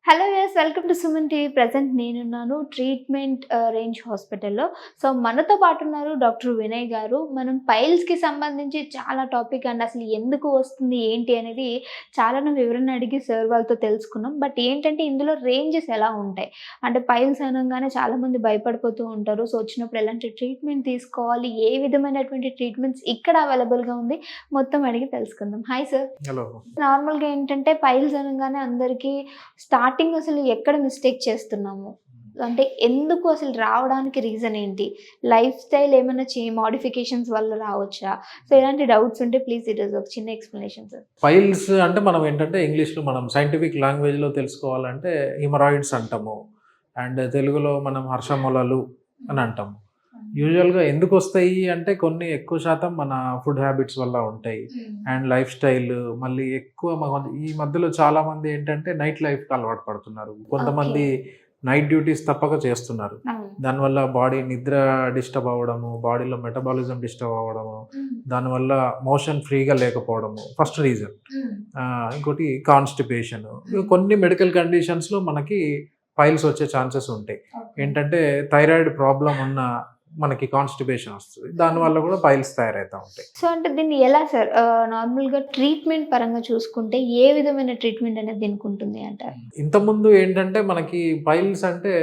Hello yes welcome to Suman TV. Present నేనున్నాను treatment range హాస్పిటల్లో. So మనతో పాటు ఉన్నారు డాక్టర్ వినయ్ గారు. మనం పైల్స్కి సంబంధించి చాలా టాపిక్ అండ్ అసలు ఎందుకు వస్తుంది ఏంటి అనేది చాలాను వివరణ అడిగి సార్ వాళ్ళతో తెలుసుకున్నాం. బట్ ఏంటంటే ఇందులో రేంజెస్ ఎలా ఉంటాయి అంటే పైల్స్ అనగానే చాలామంది భయపడిపోతూ ఉంటారు. సో వచ్చినప్పుడు ఎలాంటి ట్రీట్మెంట్ తీసుకోవాలి, ఏ విధమైనటువంటి ట్రీట్మెంట్స్ ఇక్కడ అవైలబుల్గా ఉంది మొత్తం అడిగి తెలుసుకుందాం. Hi sir. హలో. నార్మల్గా ఏంటంటే పైల్స్ అనగానే అందరికీ స్టార్టింగ్ అసలు ఎక్కడ మిస్టేక్ చేస్తున్నాము అంటే ఎందుకు అసలు రావడానికి రీజన్ ఏంటి, లైఫ్ స్టైల్ ఏమైనా మోడిఫికేషన్స్ వల్ల రావచ్చా? సో ఇలాంటి డౌట్స్ ఉంటే ప్లీజ్ ఈరోజు ఒక చిన్న ఎక్స్ప్లెనేషన్ సార్. పైల్స్ అంటే మనం ఏంటంటే ఇంగ్లీష్లో మనం సైంటిఫిక్ లాంగ్వేజ్లో తెలుసుకోవాలంటే హిమరాయిడ్స్ అంటాము, అండ్ తెలుగులో మనం హర్షమూలలు అని అంటాము. యూజువల్గా ఎందుకు వస్తాయి అంటే కొన్ని ఎక్కువ శాతం మన ఫుడ్ హ్యాబిట్స్ వల్ల ఉంటాయి, అండ్ లైఫ్ స్టైల్. మళ్ళీ ఎక్కువ ఈ మధ్యలో చాలా మంది ఏంటంటే నైట్ లైఫ్కి అలవాటు పడుతున్నారు. కొంతమంది నైట్ డ్యూటీస్ తప్పక చేస్తున్నారు. దానివల్ల బాడీ నిద్ర డిస్టర్బ్ అవ్వడము, బాడీలో మెటబాలిజం డిస్టర్బ్ అవ్వడము, దానివల్ల మోషన్ ఫ్రీగా లేకపోవడము ఫస్ట్ రీజన్. ఇంకోటి కాన్స్టిపేషన్. కొన్ని మెడికల్ కండిషన్స్లో మనకి పైల్స్ వచ్చే ఛాన్సెస్ ఉంటాయి. ఏంటంటే థైరాయిడ్ ప్రాబ్లం ఉన్న మనకి కాన్స్టిపేషన్ వస్తుంది, దానివల్ల కూడా పైల్స్ తయారవుతూ ఉంటాయి. సో అంటే దీన్ని ఎలా సార్ నార్మల్గా ట్రీట్మెంట్ పరంగా చూసుకుంటే ఏ విధమైన ట్రీట్మెంట్ అనేది దీనికి ఉంటుంది అంటారు? ఇంతకుముందు ఏంటంటే మనకి పైల్స్ అంటే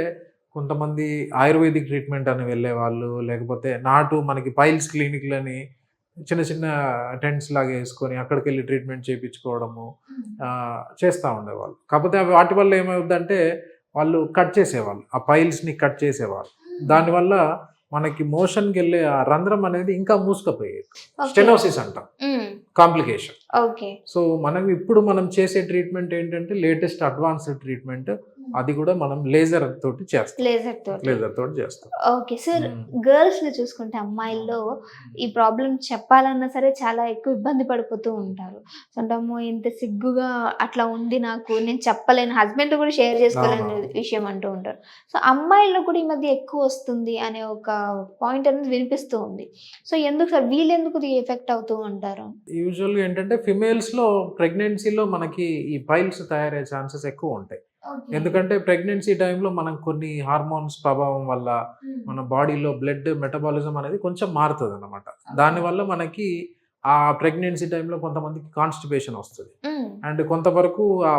కొంతమంది ఆయుర్వేదిక్ ట్రీట్మెంట్ అని వెళ్ళే వాళ్ళు, లేకపోతే మనకి పైల్స్ క్లినిక్లని చిన్న చిన్న టెంట్స్ లాగా వేసుకొని అక్కడికి వెళ్ళి ట్రీట్మెంట్ చేయించుకోవడము చేస్తూ ఉండేవాళ్ళు. కాకపోతే వాటి వల్ల ఏమవుతుందంటే వాళ్ళు కట్ చేసేవాళ్ళు, ఆ పైల్స్ని కట్ చేసేవాళ్ళు. దానివల్ల మనకి మోషన్కి వెళ్ళే ఆ రంధ్రం అనేది ఇంకా మూసుకపోయేది, స్టెనోసిస్ అంటాం, కాంప్లికేషన్. ఓకే. సో మనం చేసే ట్రీట్మెంట్ ఏంటంటే లేటెస్ట్ అడ్వాన్స్డ్ ట్రీట్మెంట్, అది కూడా మనం లేజర్ తోటి చేస్తాం. లేజర్ తోటి చేస్తాం. Okay sir. గర్ల్స్ ని చూసుకుంటే అమ్మాయిల్లో ఈ ప్రాబ్లం చెప్పాలన్నా సరే చాలా ఎక్కువ ఇబ్బంది పడిపోతూ ఉంటారు. సో అంటాము ఇంత సిగ్గుగా అట్లా ఉంది నాకు, నేను చెప్పలేను, హస్బెండ్ కూడా షేర్ చేసుకోలేని విషయం అంటూ ఉంటారు. సో అమ్మాయిల్లో కూడా ఈ మధ్య ఎక్కువ వస్తుంది అనే ఒక పాయింట్ అనేది వినిపిస్తూ ఉంది. సో ఎందుకు సార్ వీళ్ళు ఎందుకు ఎఫెక్ట్ అవుతూ ఉంటారు? యూజువల్గా ఏంటంటే ఫిమేల్స్లో ప్రెగ్నెన్సీలో మనకి ఈ పైల్స్ తయారయ్యే ఛాన్సెస్ ఎక్కువ ఉంటాయి. ఎందుకంటే ప్రెగ్నెన్సీ టైంలో మనం కొన్ని హార్మోన్స్ ప్రభావం వల్ల మన బాడీలో బ్లడ్ మెటబాలిజం అనేది కొంచెం మారుతుంది అన్నమాట. దానివల్ల మనకి ఆ ప్రెగ్నెన్సీ టైంలో కొంతమందికి కాన్స్టిపేషన్ వస్తుంది, అండ్ కొంతవరకు ఆ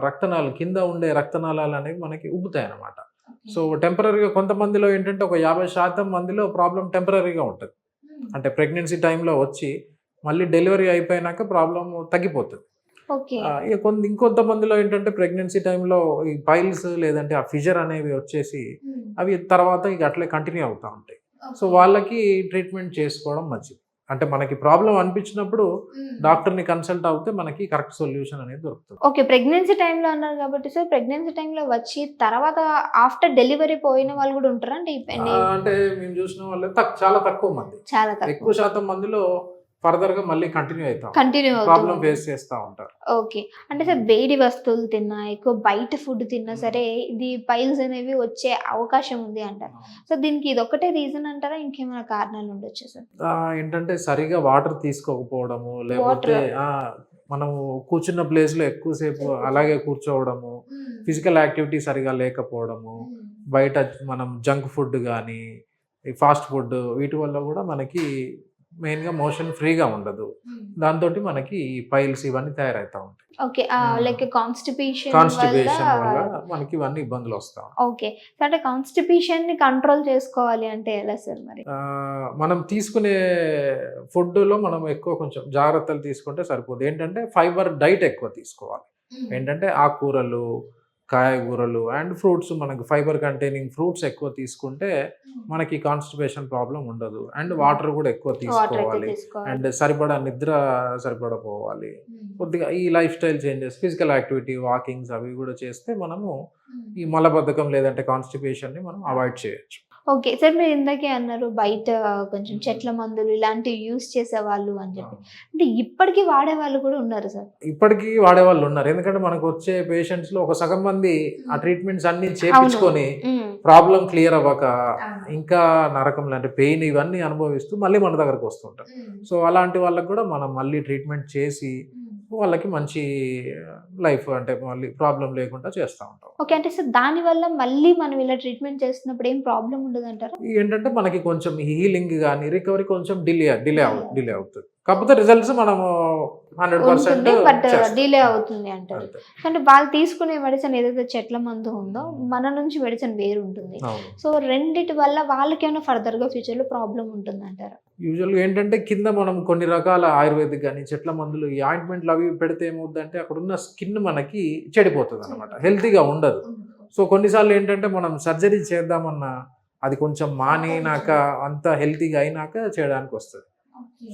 రక్తనాళాలు కింద ఉండే రక్తనాళాలు అనేవి మనకి ఉబ్బుతాయి అన్నమాట. సో టెంపరీగా కొంతమందిలో ఏంటంటే ఒక 50% మందిలో ప్రాబ్లం టెంపరీగా ఉంటుంది. అంటే ప్రెగ్నెన్సీ టైంలో వచ్చి మళ్ళీ డెలివరీ అయిపోయినాక ప్రాబ్లం తగ్గిపోతుంది. ఇంకొంతమందిలో ఏంటంటే ప్రెగ్నెన్సీ టైంలో ఈ పైల్స్ లేదంటే ఆ ఫిజర్ అనేవి వచ్చేసి అవి తర్వాత ఇక అట్లే కంటిన్యూ అవుతూ ఉంటాయి. సో వాళ్ళకి ట్రీట్మెంట్ చేసుకోవడం మంచిది. అంటే మనకి ప్రాబ్లం అనిపించినప్పుడు డాక్టర్ని కన్సల్ట్ అవుతే మనకి కరెక్ట్ సొల్యూషన్ అనేది దొరుకుతుంది. ఓకే. ప్రెగ్నెన్సీ టైంలో అన్నారు కాబట్టి సార్, ప్రెగ్నెన్సీ టైంలో వచ్చి తర్వాత ఆఫ్టర్ డెలివరీ పోయిన వాళ్ళు కూడా ఉంటారా? అంటే మేము చూసిన వాళ్ళు చాలా తక్కువ మంది, ఎక్కువ శాతం మందిలో ఫర్దర్గా మళ్ళీ కంటిన్యూ ప్రాబ్లం ఫేస్ చేస్తూ ఉంటారు. ఓకే. అంటే సార్ వేడి వస్తువులు తిన్నా, ఎక్కువ బయట ఫుడ్ తిన్నా సరే ఇది పైల్స్ అనేవి వచ్చే అవకాశం ఉంది అంటారు. సో దీనికి ఇది ఒకటే రీజన్ అంటారా, ఇంకేమైనా కారణాలు ఉండొచ్చు సార్? ఏంటంటే సరిగా వాటర్ తీసుకోకపోవడము, లేకపోతే మనము కూర్చున్న ప్లేస్లో ఎక్కువసేపు అలాగే కూర్చోవడము, ఫిజికల్ యాక్టివిటీ సరిగా లేకపోవడము, బయట మనం జంక్ ఫుడ్ కానీ ఫాస్ట్ ఫుడ్ వీటి వల్ల కూడా మనకి మెయిన్గా మోషన్ ఫ్రీగా ఉండదు. దాంతో మనకి పైల్స్ ఇవన్నీ తయారవుతా ఉంటాయి. ఓకే. లైక్ కాన్స్టిపేషన్ వల్ల మనకి ఇవన్నీ ఇబ్బందులు వస్తాయి. ఓకే. అంటే కాన్స్టిపేషన్ ని కంట్రోల్ చేసుకోవాలి అంటే ఎలా సార్ మరి? మనం తీసుకునే ఫుడ్లో మనం ఎక్కువ కొంచెం జాగ్రత్తలు తీసుకుంటే సరిపోదు. ఏంటంటే ఫైబర్ డైట్ ఎక్కువ తీసుకోవాలి. ఏంటంటే ఆకుకూరలు, కాయగూరలు అండ్ ఫ్రూట్స్, మనకి ఫైబర్ కంటైనింగ్ ఫ్రూట్స్ ఎక్కువ తీసుకుంటే మనకి కాన్స్టిపేషన్ ప్రాబ్లం ఉండదు. అండ్ వాటర్ కూడా ఎక్కువ తీసుకోవాలి, అండ్ సరిపడా నిద్ర సరిపడపోవాలి. కొద్దిగా ఈ life style changes, physical activity, walkings అవి కూడా చేస్తే మనము ఈ మలబద్ధకం లేదంటే కాన్స్టిపేషన్ని మనం అవాయిడ్ చేయొచ్చు. Okay sir. మీరు ఇందాకే అన్నారు బయట కొంచెం చెట్ల మందులు ఇలాంటివి యూస్ చేసేవాళ్ళు అని చెప్పి, అంటే ఇప్పటికీ వాడేవాళ్ళు కూడా ఉన్నారు సార్? ఇప్పటికీ వాడేవాళ్ళు ఉన్నారు. ఎందుకంటే మనకు వచ్చే పేషెంట్స్లో ఒక సగం మంది ఆ ట్రీట్మెంట్స్ అన్ని చేయించుకొని ప్రాబ్లం క్లియర్ అవ్వక ఇంకా నరకం లాంటి పెయిన్ ఇవన్నీ అనుభవిస్తూ మళ్ళీ మన దగ్గరకు వస్తుంటారు. సో అలాంటి వాళ్ళకి కూడా మనం మళ్ళీ ట్రీట్మెంట్ చేసి వాళ్ళకి మంచి లైఫ్ అంటే మళ్ళీ ప్రాబ్లం లేకుండా చేస్తూ ఉంటాం. ఓకే. అంటే సార్ దానివల్ల మళ్ళీ మనం ఇలా ట్రీట్మెంట్ చేస్తున్నప్పుడు ఏం ప్రాబ్లమ్ ఉండదంటారా? ఏంటంటే మనకి కొంచెం హీలింగ్ గానీ, రికవరీ కొంచెం డిలే అవుతది. కాకపోతే రిజల్ట్స్ మనము 100% ఉంటుంది. బట్ చేస్తాం. డిలే అవుతుంది అంటారు. అంతే. అంటే వాళ్ళు తీసుకునే మెడిసిన్ ఏదైతే చెట్ల మందు ఉందో, మన నుంచి మెడిసిన్ వేరు ఉంటుంది. అవును. సో రెండిటి వల్ల వాళ్ళకేమైనా ఫర్దర్‌గా ఫ్యూచర్‌లో ప్రాబ్లమ్ ఉంటుందంటారా? యూజువల్‌గా ఏంటంటే కింద మనం కొన్ని రకాల ఆయుర్వేదిక్ గాని, చెట్ల మందులు ఈ ఆయింట్‌మెంట్‌లు అవి పెడితే ఏమవుద్దంటే అక్కడున్న స్కిన్ మనకి చెడిపోతదనమాట. హెల్తీగా ఉండదు. సో కొన్నిసార్లు ఏంటంటే మనం సర్జరీ చేద్దామన్నా అది కొంచెం మానినాక అంతా హెల్తీగా అయినాక చేయడానికొస్తది.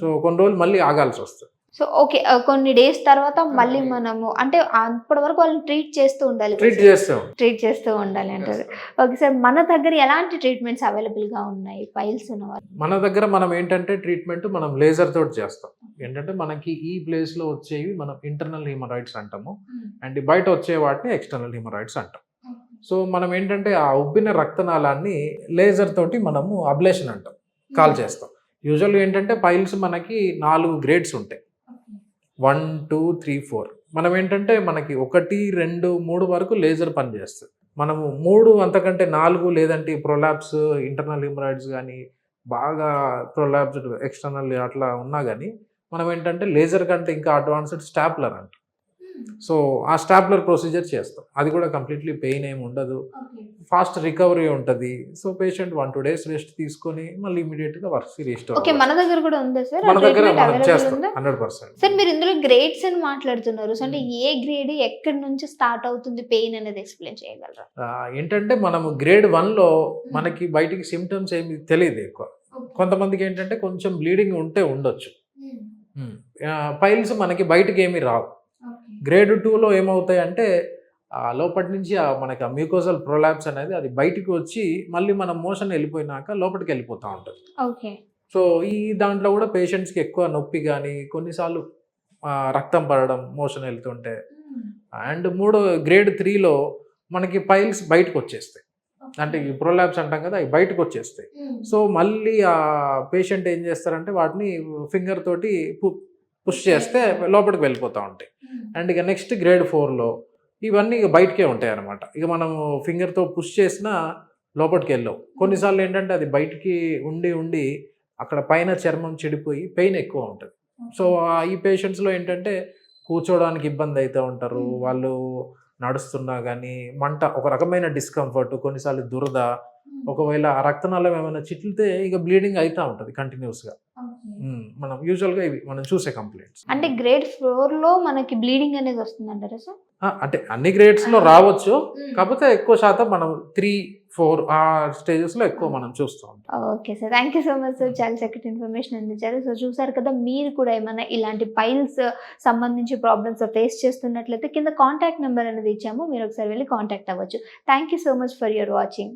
సో కొన్ని రోజులు మళ్ళీ ఆగాల్సొస్తది. So okay. కొన్ని డేస్ తర్వాత మళ్ళీ మనము అంటే అప్పటి వరకు వాళ్ళని ట్రీట్ చేస్తూ ఉండాలి. ట్రీట్ చేస్తాం. ట్రీట్ చేస్తూ ఉండాలి అంటారు. Okay sir. మన దగ్గర ఎలాంటి ట్రీట్మెంట్స్ అవైలబుల్‌గా ఉన్నాయి పైల్స్ ఉన్నవాళ్ళు? మన దగ్గర మనం ఏంటంటే ట్రీట్మెంట్ మనం లేజర్ తోటి చేస్తాం. ఏంటంటే మనకి ఈ ప్లేస్‌లో వచ్చేవి మనం ఇంటర్నల్ హిమరాయిడ్స్ అంటాము. అండ్ బయట వచ్చే వాటిని ఎక్స్టర్నల్ హిమరాయిడ్స్ అంటాం. సో మనం ఏంటంటే ఆ ఉబ్బిన రక్తనాళాన్ని లేజర్ తోటి మనము అబ్లేషన్ అంటాం. కాల్ చేస్తాం. యూజువల్‌గా ఏంటంటే పైల్స్ మనకి 4 గ్రేడ్స్ ఉంటాయి. 1, 2, 3, 4 మనం ఏంటంటే మనకి 1, 2, 3 వరకు లేజర్ పనిచేస్తుంది. మనము 3 అంతకంటే 4 లేదంటే ప్రొలాప్స్ ఇంటర్నల్ హిమరాయిడ్స్ కానీ బాగా ప్రొలాప్స్డ్ ఎక్స్టర్నల్ అట్లా ఉన్నా కానీ మనం ఏంటంటే లేజర్ కంటే ఇంకా అడ్వాన్స్డ్ స్టాప్లర్ అంటాం. సో ఆ స్టాప్లర్ ప్రొసీజర్ చేస్తాం. అది కూడా కంప్లీట్లీ పెయిన్ ఏమి ఉండదు. ఫాస్ట్ రికవరీ ఉంటుంది. సో పేషెంట్ 1-2 డేస్ రెస్ట్ తీసుకొని మళ్ళీ ఇమీడియట్‌గా వర్క్‌కి రీస్టోర్ ఓకే. మన దగ్గర కూడా ఉందా సార్? మన దగ్గర ట్రీట్మెంట్ మనం అవైలబుల్ చేస్తాం ఉందా? 100%. సార్ మీరు ఇందులో గ్రేడ్స్ అని మాట్లాడుతున్నారు. సో అంటే ఏ గ్రేడ్ ఎక్కడి నుంచి స్టార్ట్ అవుతుంది పెయిన్ అనేది ఎక్స్‌ప్లెయిన్ చేయగలరా? ఏంటంటే మనము గ్రేడ్ 1లో మనకి బయటికి సిమ్టమ్స్ ఏమి తెలీదు ఎక్కువ. కొంతమందికి ఏంటంటే కొంచెం బ్లీడింగ్ ఉంటే ఉండొచ్చు. పైల్స్ మనకి బయటికి ఏమీ రావు. గ్రేడ్ 2లో ఏమవుతాయంటే లోపటి నుంచి మనకి మ్యూకోజల్ ప్రొలాప్స్ అనేది అది బయటికి వచ్చి మళ్ళీ మనం మోషన్ వెళ్ళిపోయినాక లోపలికి వెళ్ళిపోతూ ఉంటుంది. ఓకే. సో ఈ దాంట్లో కూడా పేషెంట్స్కి ఎక్కువ నొప్పి కానీ కొన్నిసార్లు రక్తం పడడం మోషన్ వెళ్తుంటే. అండ్ గ్రేడ్ 3లో మనకి పైల్స్ బయటకు వచ్చేస్తాయి. అంటే ఈ ప్రొలాప్స్ అంటాం కదా అవి బయటకు వచ్చేస్తాయి. సో మళ్ళీ ఆ పేషెంట్ ఏం చేస్తారంటే వాటిని ఫింగర్ తోటి పుష్ చేస్తే లోపలికి వెళ్ళిపోతూ ఉంటాయి. అండ్ ఇక నెక్స్ట్ గ్రేడ్ 4లో ఇవన్నీ ఇక బయటకే ఉంటాయి అన్నమాట. ఇక మనము ఫింగర్తో పుష్ చేసినా లోపలికి వెళ్ళవు. కొన్నిసార్లు ఏంటంటే అది బయటికి ఉండి అక్కడ పైన చర్మం చెడిపోయి పెయిన్ ఎక్కువ ఉంటుంది. సో ఈ పేషెంట్స్లో ఏంటంటే కూర్చోవడానికి ఇబ్బంది అవుతూ ఉంటారు. వాళ్ళు నడుస్తున్నా కానీ మంట, ఒక రకమైన డిస్కంఫర్ట్, కొన్నిసార్లు దురద, ఒకవేళ ఆ రక్తనాళం ఏమైనా చిట్లితే ఇక బ్లీడింగ్ అవుతూ ఉంటుంది కంటిన్యూస్గా. మనం యూజువల్గా ఇవి మనం చూసే కంప్లైంట్స్. అంటే గ్రేడ్ 4లో మనకి బ్లీడింగ్ అనేది వస్తుందంటారా సార్? అంటే అన్ని గ్రేడ్స్లో రావచ్చు. కాకపోతే ఎక్కువ శాతం మనం 3, 4 ఆ స్టేజెస్లో ఎక్కువ మనం చూస్తూ ఉంటాం. Okay sir. Thank you so much sir. చాలా చక్కటి ఇన్ఫర్మేషన్ అందించారు. సో చూసారు కదా, మీరు కూడా ఏమైనా ఇలాంటి పైల్స్ సంబంధించి ప్రాబ్లమ్స్ ఫేస్ చేస్తున్నట్లయితే కింద కాంటాక్ట్ నెంబర్ అనేది ఇచ్చాము. మీరు ఒకసారి వెళ్ళి కాంటాక్ట్ అవ్వచ్చు. Thank you so much for your watching.